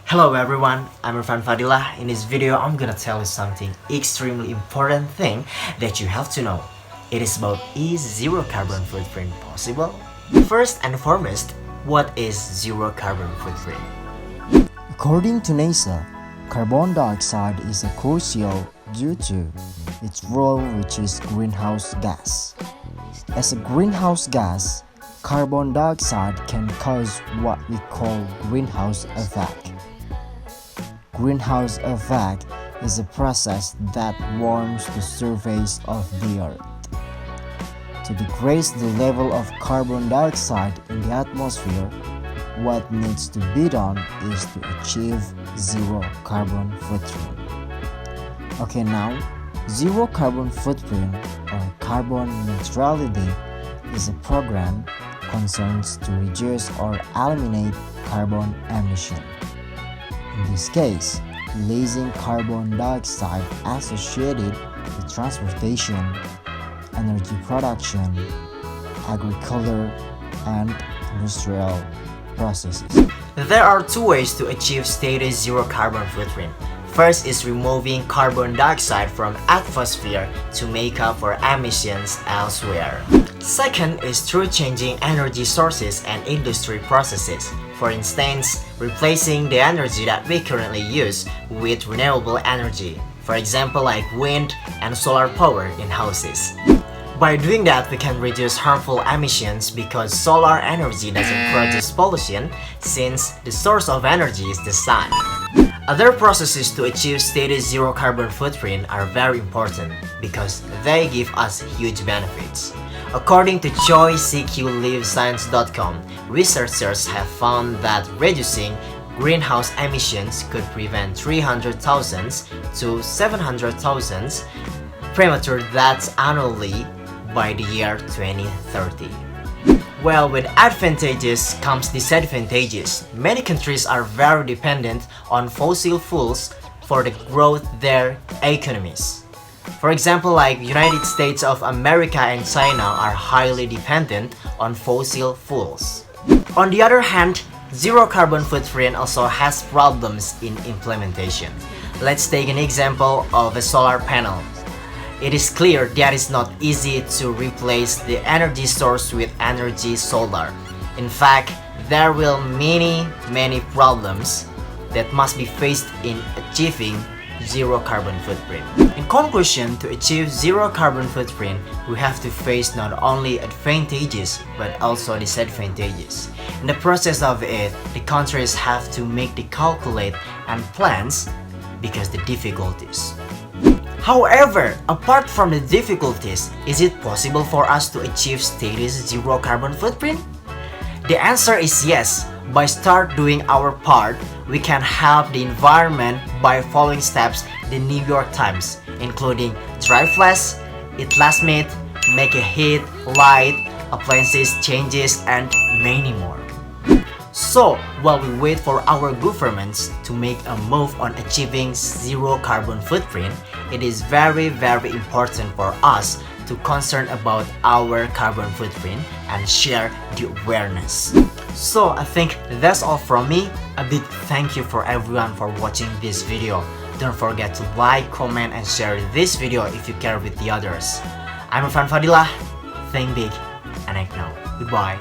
Hello everyone, I'm Irvan Fadillah. In this video, I'm gonna tell you something extremely important thing that you have to know. It is about, is zero carbon footprint possible? First and foremost, what is zero carbon footprint? According to NASA, carbon dioxide is crucial due to its role, which is greenhouse gas. As a greenhouse gas, carbon dioxide can cause what we call greenhouse effect. Greenhouse effect is a process that warms the surface of the earth. To decrease the level of carbon dioxide in the atmosphere, what needs to be done is to achieve zero carbon footprint. Okay, now, zero carbon footprint or carbon neutrality is a program concerns to reduce or eliminate carbon emission. In this case, releasing carbon dioxide associated with transportation, energy production, agriculture, and industrial processes. There are two ways to achieve stated zero carbon footprint. First is removing carbon dioxide from atmosphere to make up for emissions elsewhere. Second is through changing energy sources and industry processes. For instance, replacing the energy that we currently use with renewable energy. For example, like wind and solar power in houses. By doing that, we can reduce harmful emissions because solar energy doesn't produce pollution since the source of energy is the sun. Other processes to achieve stated zero carbon footprint are very important because they give us huge benefits. According to joycqlivescience.com, researchers have found that reducing greenhouse emissions could prevent 300,000 to 700,000 premature deaths annually by the year 2030. Well, with advantages comes disadvantages. Many countries are very dependent on fossil fuels for the growth of their economies. For example, like United States of America and China are highly dependent on fossil fuels. On the other hand, zero carbon footprint also has problems in implementation. Let's take an example of a solar panel. It is clear that it's not easy to replace the energy source with energy solar. In fact, there will many problems that must be faced in achieving zero carbon footprint. In conclusion, to achieve zero carbon footprint, we have to face not only advantages but also disadvantages. In the process of it, the countries have to make the calculate and plans because the difficulties. However, apart from the difficulties, is it possible for us to achieve stated zero carbon footprint? The answer is yes. By start doing our part, we can help the environment by following steps the New York Times, including drive less, eat less meat, make a heat, light, appliances changes, and many more. So, while we wait for our governments to make a move on achieving zero carbon footprint, it is very important for us to concern about our carbon footprint and share the awareness. So I think that's all from me. A big thank you for everyone for watching this video. Don't forget to like, comment, and share this video if you care with the others. I'm Irvan Fadillah. Think big and act now. Goodbye.